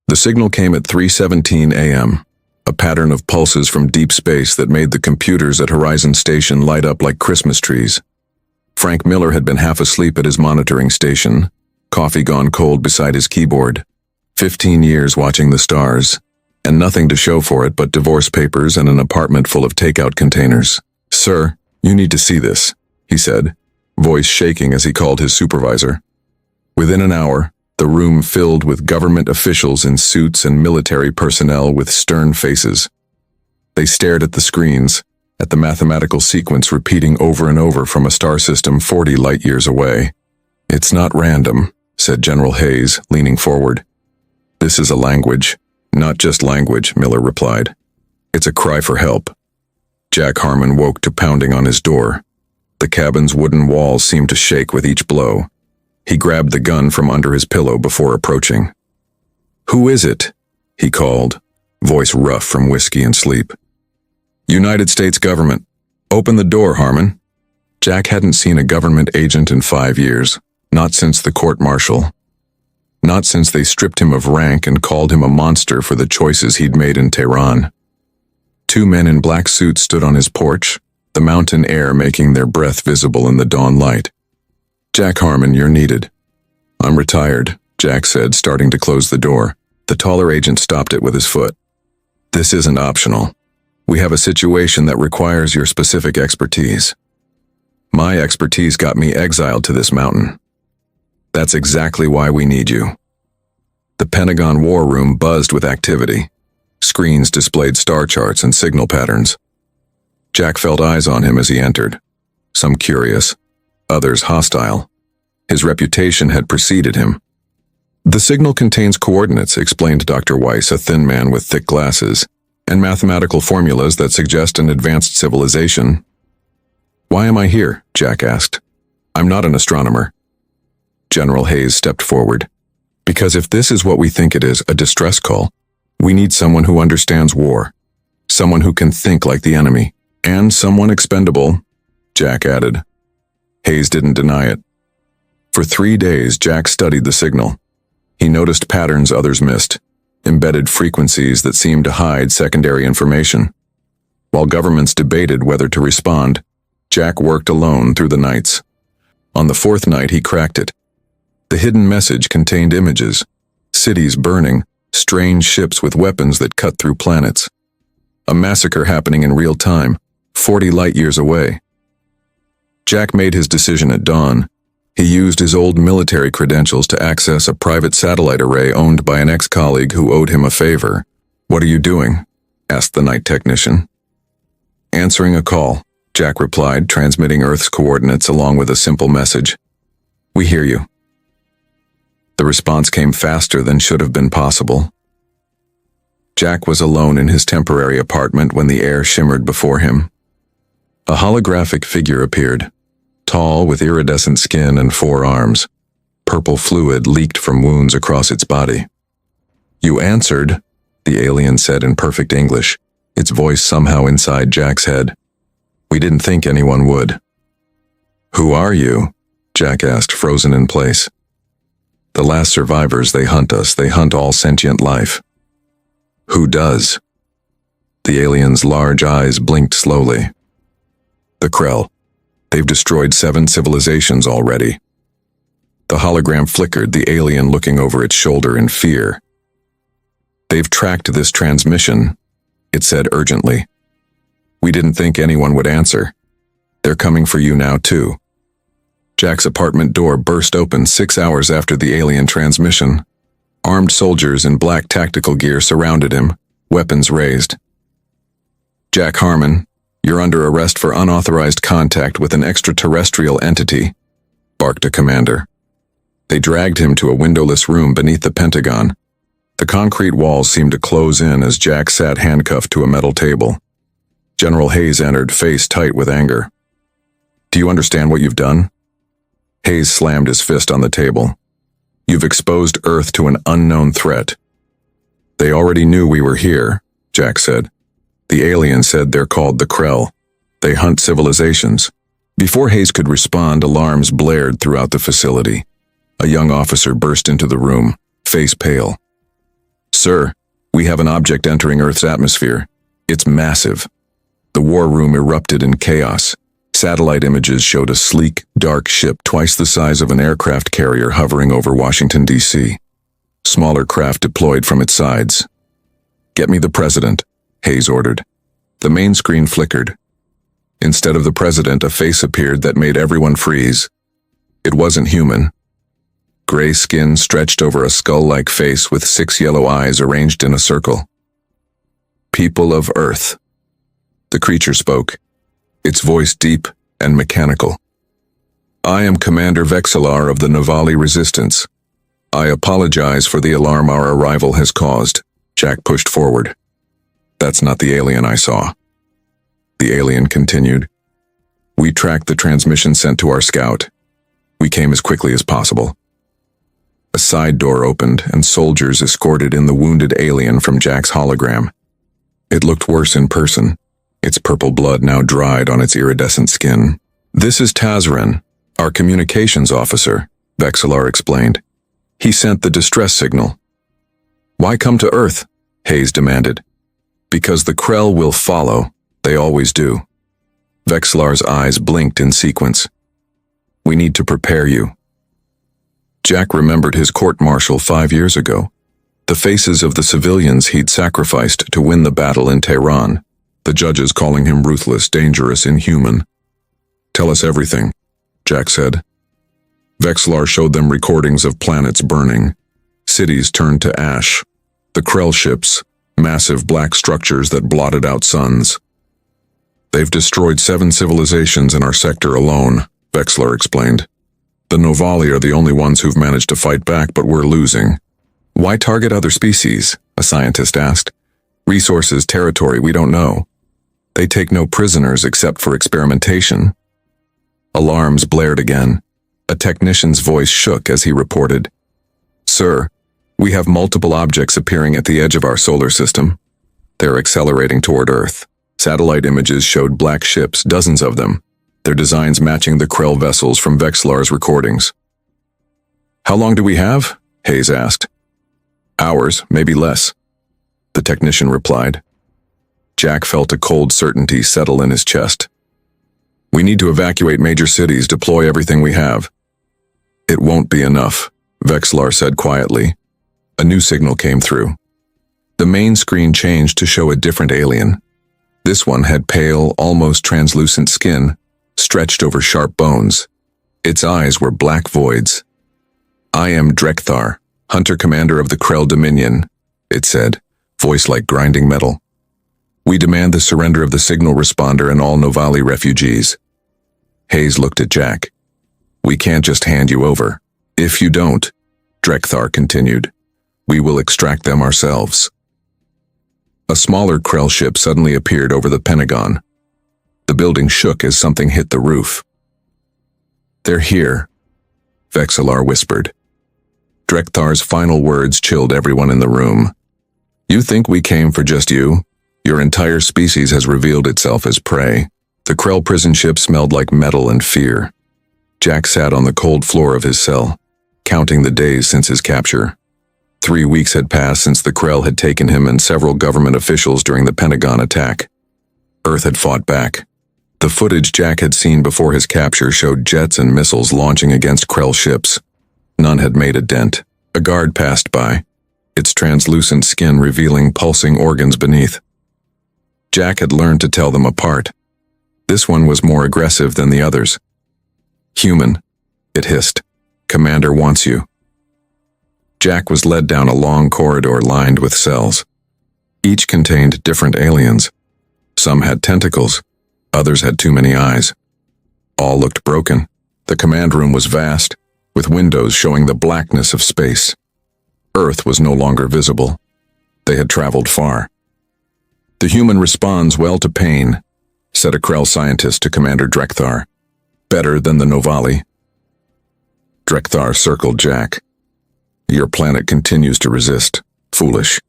The signal came at 3:17 a.m., a pattern of pulses from deep space that made the computers at Horizon Station light up like Christmas trees. Frank Miller had been half asleep at his monitoring station, coffee gone cold beside his keyboard. 15 years watching the stars, and nothing to show for it but divorce papers and an apartment full of takeout containers. "Sir, you need to see this," he said, voice shaking as he called his supervisor. Within an hour, the room filled with government officials in suits and military personnel with stern faces. They stared at the screens, at the mathematical sequence repeating over and over from a star system 40 light-years away. "It's not random," said General Hayes, leaning forward. "This is a language. Not just language," Miller replied. "It's a cry for help." Jack Harmon woke to pounding on his door. The cabin's wooden walls seemed to shake with each blow. He grabbed the gun from under his pillow before approaching. "Who is it?" he called, voice rough from whiskey and sleep. "United States government. Open the door, Harmon." Jack hadn't seen a government agent in 5 years, not since the court-martial. Not since they stripped him of rank and called him a monster for the choices he'd made in Tehran. 2 men in black suits stood on his porch, the mountain air making their breath visible in the dawn light. "Jack Harmon, you're needed." "I'm retired," Jack said, starting to close the door. The taller agent stopped it with his foot. "This isn't optional. We have a situation that requires your specific expertise." "My expertise got me exiled to this mountain." "That's exactly why we need you." The Pentagon war room buzzed with activity. Screens displayed star charts and signal patterns. Jack felt eyes on him as he entered. Some curious, others hostile. His reputation had preceded him. "The signal contains coordinates," explained Dr. Weiss, a thin man with thick glasses, "and mathematical formulas that suggest an advanced civilization." "Why am I here?" Jack asked. "I'm not an astronomer." General Hayes stepped forward. "Because if this is what we think it is, a distress call, we need someone who understands war, someone who can think like the enemy, and someone expendable," Jack added. Hayes didn't deny it. For 3 days, Jack studied the signal. He noticed patterns others missed, embedded frequencies that seemed to hide secondary information. While governments debated whether to respond, Jack worked alone through the nights. On the 4th night, he cracked it. The hidden message contained images, cities burning, strange ships with weapons that cut through planets. A massacre happening in real time, 40 light-years away. Jack made his decision at dawn. He used his old military credentials to access a private satellite array owned by an ex-colleague who owed him a favor. "What are you doing?" asked the night technician. "Answering a call," Jack replied, transmitting Earth's coordinates along with a simple message. "We hear you." The response came faster than should have been possible. Jack was alone in his temporary apartment when the air shimmered before him. A holographic figure appeared, tall with iridescent skin and 4 arms. Purple fluid leaked from wounds across its body. "You answered," the alien said in perfect English, its voice somehow inside Jack's head. "We didn't think anyone would." "Who are you?" Jack asked, frozen in place. "The last survivors. They hunt us. They hunt all sentient life." "Who does?" The alien's large eyes blinked slowly. "The Krell. They've destroyed 7 civilizations already." The hologram flickered, the alien looking over its shoulder in fear. "They've tracked this transmission," it said urgently. "We didn't think anyone would answer. They're coming for you now, too." Jack's apartment door burst open 6 hours after the alien transmission. Armed soldiers in black tactical gear surrounded him, weapons raised. "Jack Harmon, you're under arrest for unauthorized contact with an extraterrestrial entity," barked a commander. They dragged him to a windowless room beneath the Pentagon. The concrete walls seemed to close in as Jack sat handcuffed to a metal table. General Hayes entered, face tight with anger. "Do you understand what you've done?" Hayes slammed his fist on the table. "You've exposed Earth to an unknown threat." "They already knew we were here," Jack said. "The alien said they're called the Krell. They hunt civilizations." Before Hayes could respond, alarms blared throughout the facility. A young officer burst into the room, face pale. Sir, we have an object entering Earth's atmosphere. It's massive. The war room erupted in chaos. Satellite images showed a sleek, dark ship twice the size of an aircraft carrier hovering over Washington, D.C. Smaller craft deployed from its sides. Get me the president, Hayes ordered. The main screen flickered. Instead of the president, a face appeared that made everyone freeze. It wasn't human. Gray skin stretched over a skull-like face with 6 yellow eyes arranged in a circle. People of Earth. The creature spoke, its voice deep and mechanical. I am Commander Vexillar of the Navali Resistance. I apologize for the alarm our arrival has caused. Jack pushed forward. That's not the alien I saw. The alien continued. We tracked the transmission sent to our scout. We came as quickly as possible. A side door opened and soldiers escorted in the wounded alien from Jack's hologram. It looked worse in person, its purple blood now dried on its iridescent skin. This is Tazran, our communications officer, Vexillar explained. He sent the distress signal. Why come to Earth? Hayes demanded. Because the Krell will follow. They always do. Vexillar's eyes blinked in sequence. We need to prepare you. Jack remembered his court-martial 5 years ago. The faces of the civilians he'd sacrificed to win the battle in Tehran. The judges calling him ruthless, dangerous, inhuman. Tell us everything, Jack said. Vexillar showed them recordings of planets burning. Cities turned to ash. The Krell ships, massive black structures that blotted out suns. They've destroyed 7 civilizations in our sector alone, Vexillar explained. The Navali are the only ones who've managed to fight back, but we're losing. Why target other species? A scientist asked. Resources, territory, we don't know. They take no prisoners except for experimentation. Alarms blared again. A technician's voice shook as he reported. Sir, we have multiple objects appearing at the edge of our solar system. They're accelerating toward Earth. Satellite images showed black ships, dozens of them, their designs matching the Krell vessels from Vexillar's recordings. How long do we have? Hayes asked. Hours, maybe less. The technician replied. Jack felt a cold certainty settle in his chest. We need to evacuate major cities, deploy everything we have. It won't be enough, Vexillar said quietly. A new signal came through. The main screen changed to show a different alien. This one had pale, almost translucent skin, stretched over sharp bones. Its eyes were black voids. I am Drekthar, hunter commander of the Krell Dominion, it said, voice like grinding metal. We demand the surrender of the signal responder and all Navali refugees. Hayes looked at Jack. We can't just hand you over. If you don't, Drekthar continued, we will extract them ourselves. A smaller Krell ship suddenly appeared over the Pentagon. The building shook as something hit the roof. They're here, Vexillar whispered. Drekthar's final words chilled everyone in the room. You think we came for just you? Your entire species has revealed itself as prey. The Krell prison ship smelled like metal and fear. Jack sat on the cold floor of his cell, counting the days since his capture. 3 weeks had passed since the Krell had taken him and several government officials during the Pentagon attack. Earth had fought back. The footage Jack had seen before his capture showed jets and missiles launching against Krell ships. None had made a dent. A guard passed by, its translucent skin revealing pulsing organs beneath. Jack had learned to tell them apart. This one was more aggressive than the others. Human, it hissed. Commander wants you. Jack was led down a long corridor lined with cells. Each contained different aliens. Some had tentacles, others had too many eyes. All looked broken. The command room was vast, with windows showing the blackness of space. Earth was no longer visible. They had traveled far. The human responds well to pain, said a Krell scientist to Commander Drekthar. Better than the Navali. Drekthar circled Jack. Your planet continues to resist. Foolish.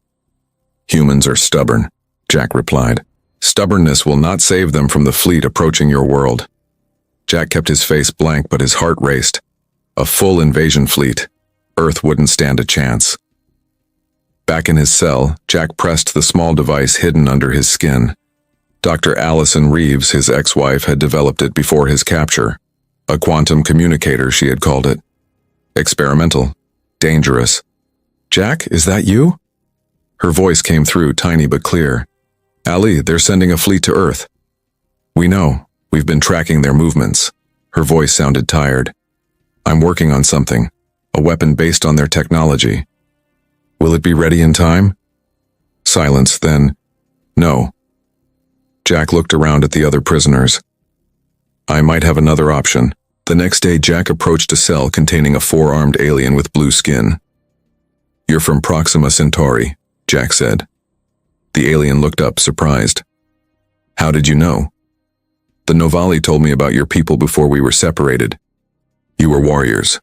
Humans are stubborn, Jack replied. Stubbornness will not save them from the fleet approaching your world. Jack kept his face blank, but his heart raced. A full invasion fleet. Earth wouldn't stand a chance. Back in his cell, Jack pressed the small device hidden under his skin. Dr. Allison Reeves, his ex-wife, had developed it before his capture. A quantum communicator, she had called it. Experimental. Dangerous. "Jack, is that you?" Her voice came through, tiny but clear. "Ali, they're sending a fleet to Earth." "We know. We've been tracking their movements." Her voice sounded tired. "I'm working on something. A weapon based on their technology. Will it be ready in time?" Silence, then, "No." Jack looked around at the other prisoners. "I might have another option." The next day, Jack approached a cell containing a four-armed alien with blue skin. "You're from Proxima Centauri," Jack said. The alien looked up, surprised. "How did you know?" "The Novali told me about your people before we were separated. You were warriors."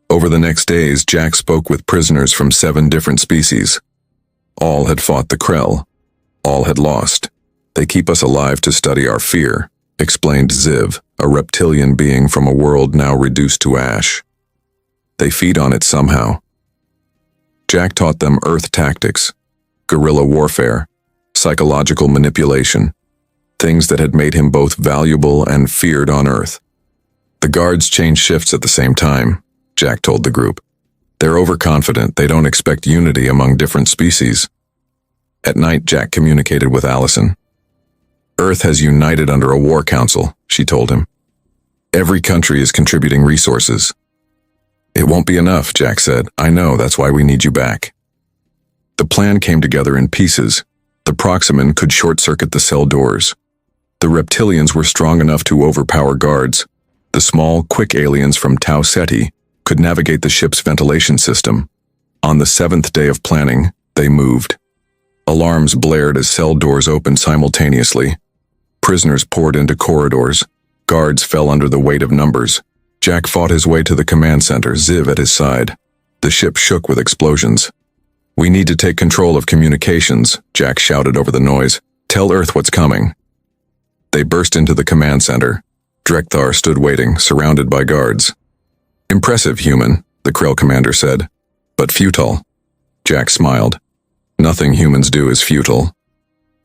Over the next days, Jack spoke with prisoners from 7 different species. All had fought the Krell. All had lost. "They keep us alive to study our fear," explained Ziv, a reptilian being from a world now reduced to ash. "They feed on it somehow." Jack taught them Earth tactics, guerrilla warfare, psychological manipulation, things that had made him both valuable and feared on Earth. "The guards change shifts at the same time," Jack told the group. "They're overconfident. They don't expect unity among different species." At night, Jack communicated with Allison. "Earth has united under a war council," she told him. "Every country is contributing resources." "It won't be enough," Jack said. "I know, that's why we need you back." The plan came together in pieces. The Proximan could short-circuit the cell doors. The reptilians were strong enough to overpower guards. The small, quick aliens from Tau Ceti could navigate the ship's ventilation system. On the 7th day of planning, they moved. Alarms blared as cell doors opened simultaneously. Prisoners poured into corridors. Guards fell under the weight of numbers. Jack fought his way to the command center, Ziv at his side. The ship shook with explosions. "We need to take control of communications," Jack shouted over the noise. "Tell Earth what's coming." They burst into the command center. Drekthar stood waiting, surrounded by guards. "Impressive, human," the Krell commander said. "But futile." Jack smiled. "Nothing humans do is futile."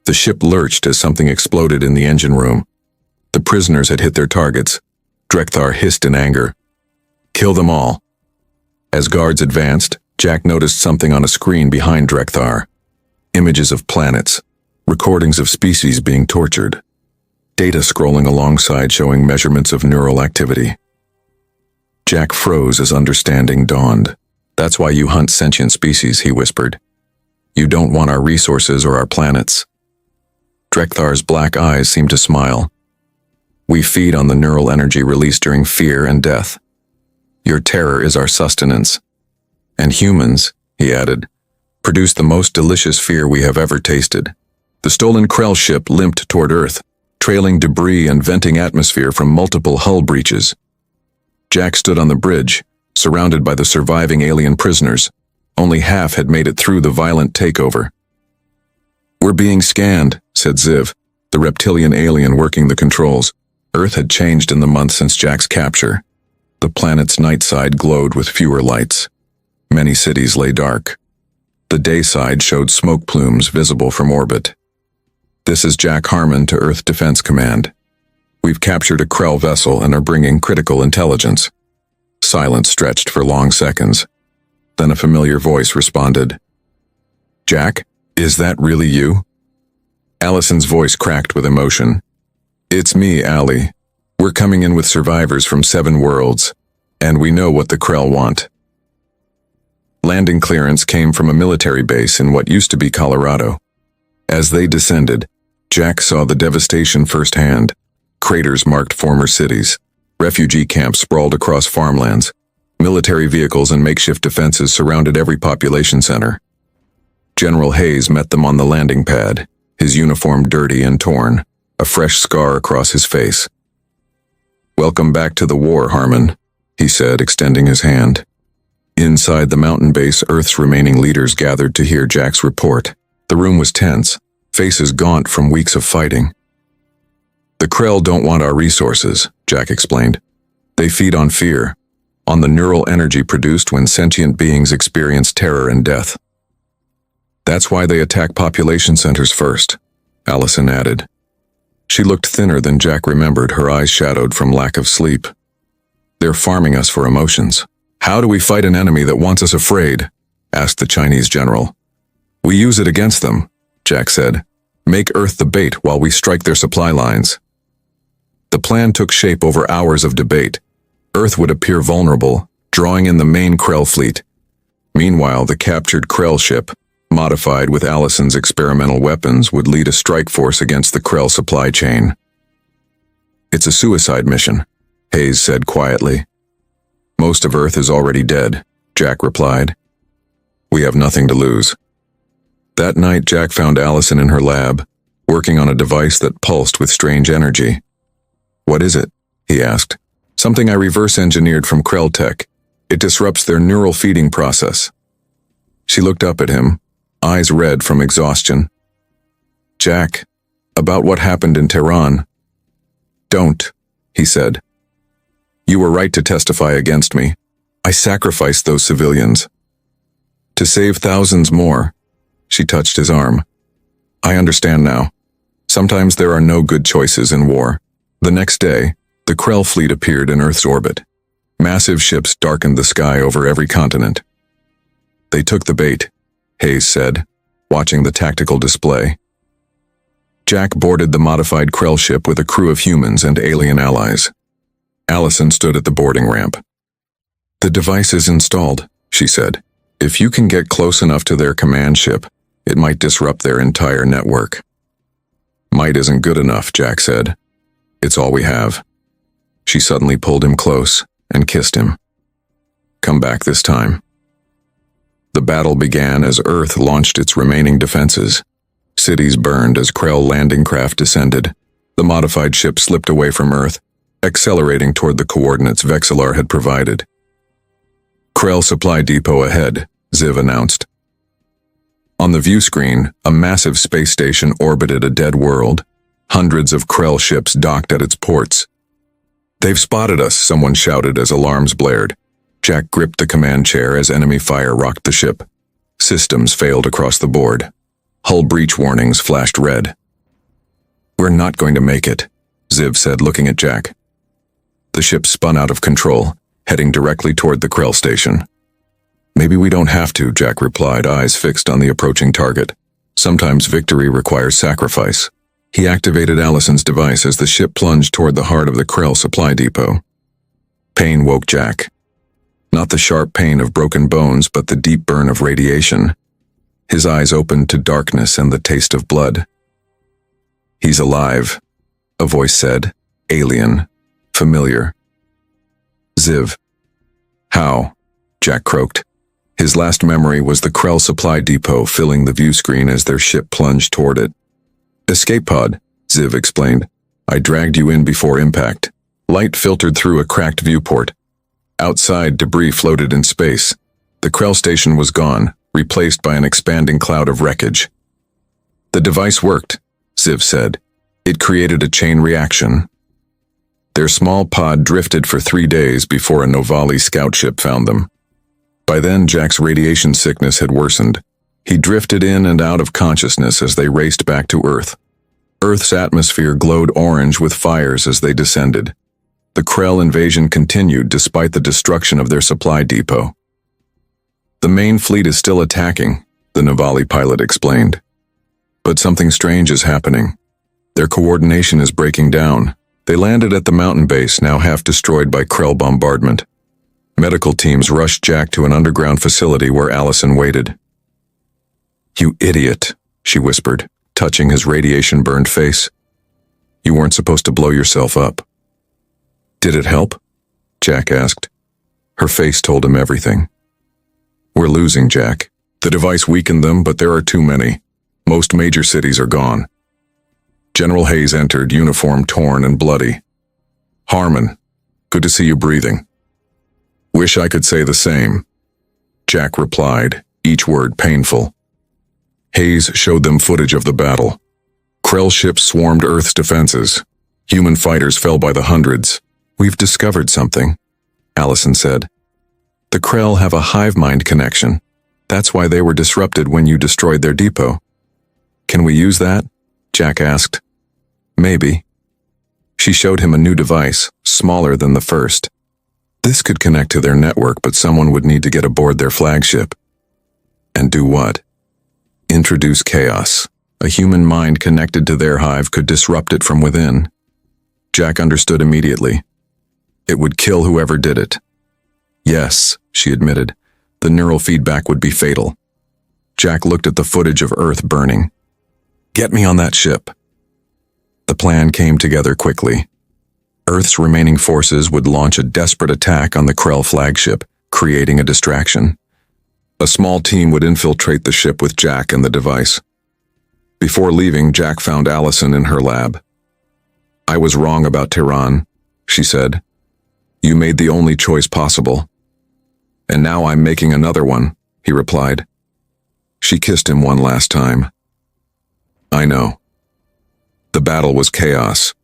The ship lurched as something exploded in the engine room. The prisoners had hit their targets. Drekthar hissed in anger. "Kill them all." As guards advanced, Jack noticed something on a screen behind Drekthar. Images of planets, recordings of species being tortured. Data scrolling alongside showing measurements of neural activity. Jack froze as understanding dawned. "That's why you hunt sentient species," he whispered. "You don't want our resources or our planets." Drekthar's black eyes seemed to smile. "We feed on the neural energy released during fear and death. Your terror is our sustenance. And humans," he added, "produce the most delicious fear we have ever tasted." The stolen Krell ship limped toward Earth, trailing debris and venting atmosphere from multiple hull breaches. Jack stood on the bridge, surrounded by the surviving alien prisoners. Only half had made it through the violent takeover. "We're being scanned," said Ziv, the reptilian alien working the controls. Earth had changed in the months since Jack's capture. The planet's night side glowed with fewer lights. Many cities lay dark. The day side showed smoke plumes visible from orbit. "This is Jack Harmon to Earth Defense Command. We've captured a Krell vessel and are bringing critical intelligence." Silence stretched for long seconds. Then a familiar voice responded. "Jack, is that really you?" Allison's voice cracked with emotion. "It's me, Ali. We're coming in with survivors from 7 worlds, and we know what the Krell want." Landing clearance came from a military base in what used to be Colorado. As they descended, Jack saw the devastation firsthand. Craters marked former cities. Refugee camps sprawled across farmlands. Military vehicles and makeshift defenses surrounded every population center. General Hayes met them on the landing pad, his uniform dirty and torn, a fresh scar across his face. "Welcome back to the war, Harmon," he said, extending his hand. Inside the mountain base, Earth's remaining leaders gathered to hear Jack's report. The room was tense, faces gaunt from weeks of fighting. "The Krell don't want our resources," Jack explained. "They feed on fear, on the neural energy produced when sentient beings experience terror and death. That's why they attack population centers first, Allison added. She looked thinner than Jack remembered, her eyes shadowed from lack of sleep. They're farming us for emotions. How do we fight an enemy that wants us afraid? Asked the Chinese general. We use it against them, Jack said. Make Earth the bait while we strike their supply lines. The plan took shape over hours of debate. Earth would appear vulnerable, drawing in the main Krell fleet. Meanwhile, the captured Krell ship, modified with Allison's experimental weapons, would lead a strike force against the Krell supply chain. It's a suicide mission, Hayes said quietly. Most of Earth is already dead, Jack replied. We have nothing to lose. That night, Jack found Allison in her lab, working on a device that pulsed with strange energy. What is it? He asked. Something I reverse-engineered from Krell tech. It disrupts their neural feeding process. She looked up at him, eyes red from exhaustion. Jack, about what happened in Tehran. Don't, he said. You were right to testify against me. I sacrificed those civilians. To save thousands more. She touched his arm. I understand now. Sometimes there are no good choices in war. The next day, the Krell fleet appeared in Earth's orbit. Massive ships darkened the sky over every continent. They took the bait, Hayes said, watching the tactical display. Jack boarded the modified Krell ship with a crew of humans and alien allies. Allison stood at the boarding ramp. The device is installed, she said. If you can get close enough to their command ship, it might disrupt their entire network. Might isn't good enough, Jack said. It's all we have. She suddenly pulled him close and kissed him. Come back this time. The battle began as Earth launched its remaining defenses. Cities burned as Krell landing craft descended. The modified ship slipped away from Earth, accelerating toward the coordinates Vexillar had provided. Krell supply depot ahead, Ziv announced. On the view screen, a massive space station orbited a dead world. Hundreds of Krell ships docked at its ports. They've spotted us, someone shouted as alarms blared. Jack gripped the command chair as enemy fire rocked the ship. Systems failed across the board. Hull breach warnings flashed red. We're not going to make it, Ziv said, looking at Jack. The ship spun out of control, heading directly toward the Krell station. Maybe we don't have to, Jack replied, eyes fixed on the approaching target. Sometimes victory requires sacrifice. He activated Allison's device as the ship plunged toward the heart of the Krell supply depot. Pain woke Jack. Not the sharp pain of broken bones, but the deep burn of radiation. His eyes opened to darkness and the taste of blood. He's alive, a voice said, alien, familiar. Ziv. How? Jack croaked. His last memory was the Krell supply depot filling the view screen as their ship plunged toward it. Escape pod, Ziv explained. I dragged you in before impact. Light filtered through a cracked viewport. Outside, debris floated in space. The Krell station was gone, replaced by an expanding cloud of wreckage. The device worked, Ziv said. It created a chain reaction. Their small pod drifted for 3 days before a Novali scout ship found them. By then, Jack's radiation sickness had worsened. He drifted in and out of consciousness as they raced back to Earth. Earth's atmosphere glowed orange with fires as they descended. The Krell invasion continued despite the destruction of their supply depot. The main fleet is still attacking, the Novali pilot explained. But something strange is happening. Their coordination is breaking down. They landed at the mountain base, now half destroyed by Krell bombardment. Medical teams rushed Jack to an underground facility where Allison waited. You idiot, she whispered, touching his radiation-burned face. You weren't supposed to blow yourself up. Did it help? Jack asked. Her face told him everything. We're losing, Jack. The device weakened them, but there are too many. Most major cities are gone. General Hayes entered, uniform torn and bloody. Harmon, good to see you breathing. Wish I could say the same. Jack replied, each word painful. Hayes showed them footage of the battle. Krell ships swarmed Earth's defenses. Human fighters fell by the hundreds. We've discovered something, Allison said. The Krell have a hive mind connection. That's why they were disrupted when you destroyed their depot. Can we use that? Jack asked. Maybe. She showed him a new device, smaller than the first. This could connect to their network, but someone would need to get aboard their flagship. And do what? Introduce chaos. A human mind connected to their hive could disrupt it from within. Jack understood immediately. It would kill whoever did it. Yes, she admitted. The neural feedback would be fatal. Jack looked at the footage of Earth burning. Get me on that ship. The plan came together quickly. Earth's remaining forces would launch a desperate attack on the Krell flagship, creating a distraction. A small team would infiltrate the ship with Jack and the device. Before leaving, Jack found Allison in her lab. I was wrong about Tehran, she said. You made the only choice possible. And now I'm making another one, he replied. She kissed him one last time. I know. The battle was chaos.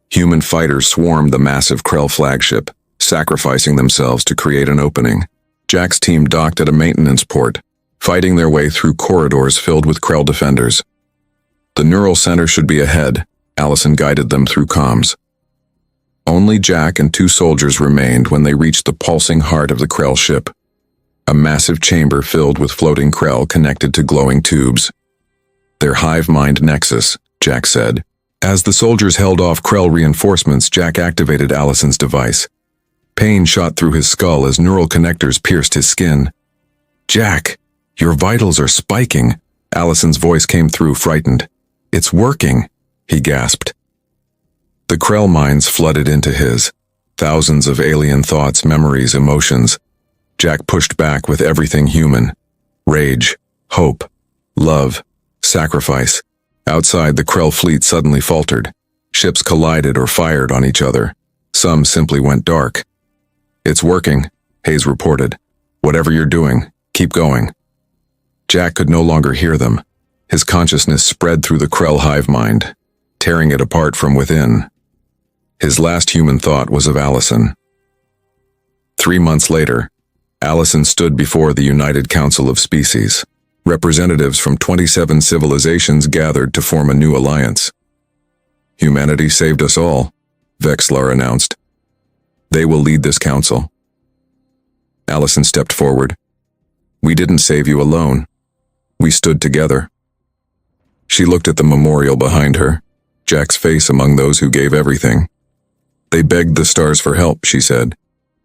Human fighters swarmed the massive Krell flagship, sacrificing themselves to create an opening. Jack's team docked at a maintenance port, fighting their way through corridors filled with Krell defenders. The neural center should be ahead, Allison guided them through comms. Only Jack and 2 soldiers remained when they reached the pulsing heart of the Krell ship. A massive chamber filled with floating Krell connected to glowing tubes. Their hive mind nexus, Jack said. As the soldiers held off Krell reinforcements, Jack activated Allison's device. Pain shot through his skull as neural connectors pierced his skin. Jack, your vitals are spiking, Allison's voice came through, frightened. It's working, he gasped. The Krell minds flooded into his. Thousands of alien thoughts, memories, emotions. Jack pushed back with everything human. Rage, hope, love, sacrifice. Outside, the Krell fleet suddenly faltered. Ships collided or fired on each other. Some simply went dark. It's working, Hayes reported. Whatever you're doing, keep going. Jack could no longer hear them. His consciousness spread through the Krell hive mind, tearing it apart from within. His last human thought was of Allison. 3 months later, Allison stood before the United Council of Species. Representatives from 27 civilizations gathered to form a new alliance. Humanity saved us all, Vexlar announced. They will lead this council. Allison stepped forward. We didn't save you alone. We stood together. She looked at the memorial behind her, Jack's face among those who gave everything. They begged the stars for help, she said.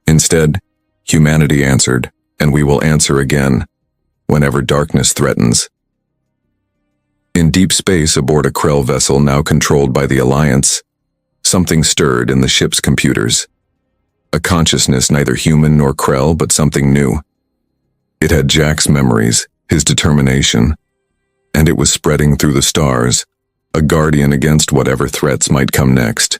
Instead, humanity answered, and we will answer again, whenever darkness threatens. In deep space aboard a Krell vessel now controlled by the Alliance, something stirred in the ship's computers. A consciousness neither human nor Krell, but something new. It had Jack's memories, his determination, and it was spreading through the stars, a guardian against whatever threats might come next.